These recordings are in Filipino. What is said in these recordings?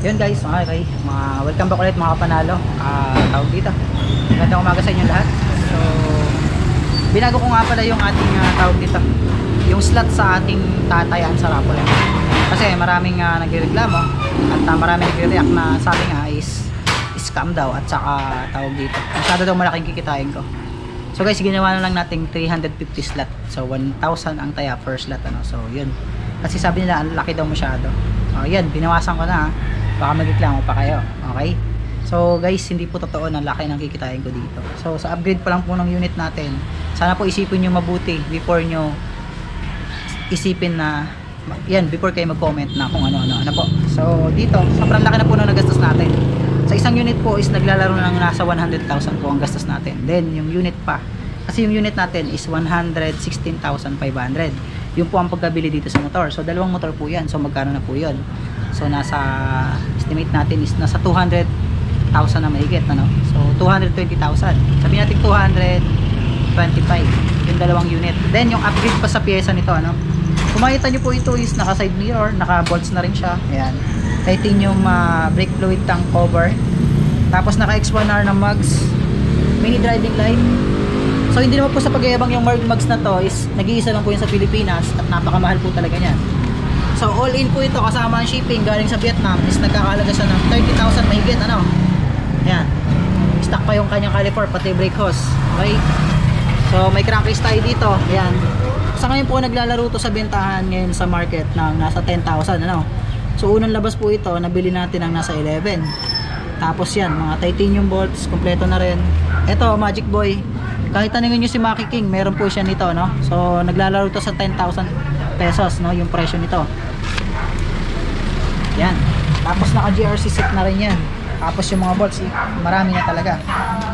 Yun guys, okay, welcome back ulit mga kapanalo. Tawag dito, magandang umaga sa inyo lahat. So binago ko nga pala yung ating tawag dito, yung slot sa ating tatayan sa raffle. Kasi maraming nagrereklamo at maraming nagre-react na sabi nga is scam daw at saka tawag dito, masyado daw malaking kikitain ko. So guys, ginawa na lang nating 350 slot. So 1,000 ang taya per slot ano. So yun, kasi sabi nila ang laki daw masyado. Yan, binawasan ko na. Baka magreklamo pa kayo. Okay? So guys, hindi po totoo na laki ng kikitain ko dito. So sa upgrade pa lang po ng unit natin, sana po isipin nyo mabuti before nyo isipin na yan, before kayo mag-comment na kung ano po. So dito, sobrang laki na po na nagastos natin. Sa isang unit po is naglalaro ng nasa 100,000 po ang gastos natin. Then yung unit pa, kasi yung unit natin is 116,500. Yung po ang pagkabili dito sa motor. So dalawang motor po yan. So magkano na po yun? So nasa estimate natin is nasa 200,000 na mahigit ano? So 220,000. Sabihin natin 225 yung dalawang unit. Then yung upgrade pa sa pyesa nito ano? Kung makita nyo po ito is naka side mirror, naka bolts na rin siya. Ayan. Titanium brake fluid tank cover. Tapos naka X1R na mugs. Mini driving light. So hindi naman po sa pagyayabang yung mugs na to is nag-iisa lang po yun sa Pilipinas at napakamahal po talaga niyan. So all in po ito kasama ang shipping galing sa Vietnam is nagkakahalaga siya ng 30,000 mahigit ano. Ayan. Stock pa yung kanyang caliper pati brake hose. Okay. So may crankcase tayo dito. Ayan. Sa ngayon po naglalaro to sa bentahan ngayon sa market ng nasa 10,000 ano. So unang labas po ito nabili natin ng nasa 11. Tapos yan mga titanium bolts kompleto na rin. Ito Magic Boy. Kahit tanungin nyo si Maki King meron po siya nito no. So naglalaro to sa 10,000 pesos no yung presyo nito. Yan. Tapos naka GRC set na rin yan. Tapos yung mga bolts marami na talaga.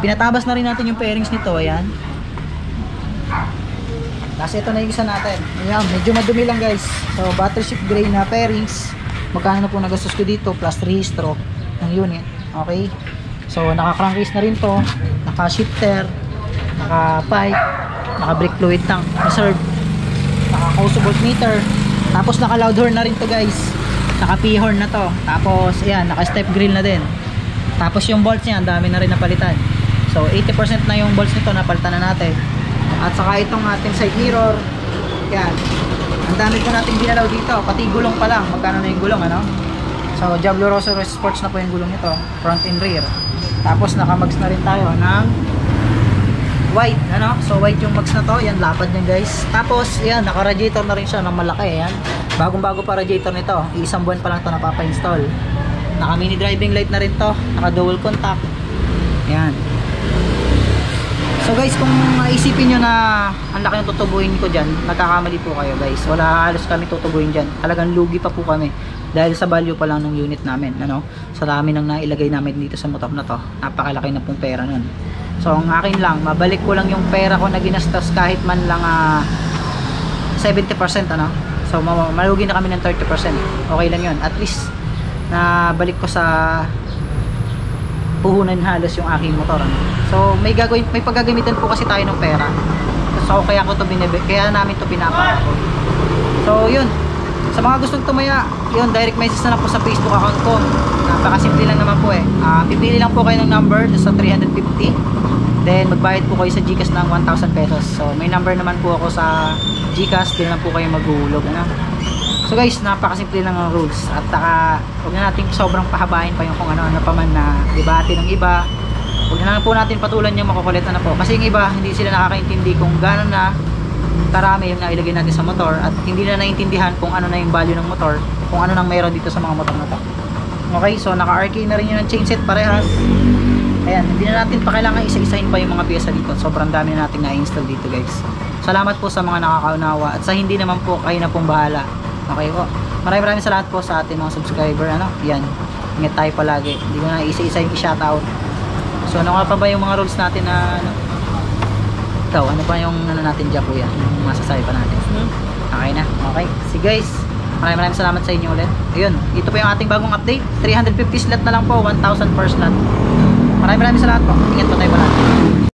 Pinatabas na rin natin yung pairings nito. Ayan. Kasi ito na yung isa natin. Ayan, medyo madumi lang guys. So battery shift gray na pairings. Magkano na po nagastos ko dito plus rehistro ng unit. Okay. So naka crankcase na rin to. Naka shifter, naka pipe, naka brake fluid tank reserve, naka Koso voltmeter. Tapos naka loud horn na rin to guys. Naka P-horn na to. Tapos ayan, naka step grill na din. Tapos yung bolts niya, ang dami na rin napalitan. So 80% na yung bolts nito napalitan na natin. At saka itong ating side mirror. Yan. Ang dami po natin ginalaw dito. Pati gulong pa lang. Magkano na yung gulong ano? So Diablo Rosso Sports na po yung gulong nito. Front and rear. Tapos naka-mags na rin tayo ng white ano? So white yung mags na to. Yan, lapad niya guys. Tapos yan, naka-radiator na rin siya ng malaki. Yan. Bagong-bago pa radiator nito. Isang buwan pa lang to napapa-install. Naka mini driving light na rin to. Naka dual contact. Yan. So guys, kung maisipin nyo na ang laki ng tutubuhin ko dyan, nagkakamali po kayo guys. Wala halos kami tutubuhin dyan. Talagang lugi pa po kami. Dahil sa value pa lang ng unit namin. Ano? Sa dami nang nailagay namin dito sa motor na to. Napakalaki na pong pera nun. So ang akin lang, mabalik ko lang yung pera ko na ginastos kahit man lang 70% ano. So malugi na kami ng 30%. Okay lang yun. At least nabalik ko sa puhunan halos yung aking motor ano? So may paggagamitan po kasi tayo ng pera. So kaya ko to kaya namin to pinapako. So yun, sa mga gustong tumaya, yun, direct message na lang po sa Facebook account ko. Napakasimple lang naman po pipili lang po kayo ng number sa 350. Then magbayad po kayo sa GCash ng 1,000 pesos. So may number naman po ako sa GCash, doon lang po kayo maghuhulog ano? So guys, napakasimple lang ang rules. At huwag na natin sobrang pahabain pa yung kung ano pa man na debate ng iba. Huwag na lang po natin patulan yung makukulit na po. Kasi yung iba, hindi sila nakakaintindi kung gano'n na karami yung nailagay natin sa motor. At hindi na naiintindihan kung ano na yung value ng motor. Kung ano nang mayroon dito sa mga motor na to. Okay, so naka-RK na rin yun ng chainset parehas. Ayan, hindi na natin pa kailangan isa-isahin pa yung mga pyesa dito. Sobrang dami na natin na-install dito guys. Salamat po sa mga nakakaunawa. At sa hindi naman po, kayo na pong bahala. Okay po. Maraming salamat po sa ating mga subscriber ano. Yan. Ingat tayo palagi. Hindi ko na isa-isa yung i-shoutout. So ano nga pa ba yung mga rules natin na ano? Ito, ano pa yung ano natin dyan kuya? Yung masasabi pa natin. Okay na. Okay. See guys. Maraming salamat sa inyo ulit. Ayun. Ito po yung ating bagong update. 350 slot na lang po. 1,000 per slot. Maraming salamat po. Ingat po tayo palagi.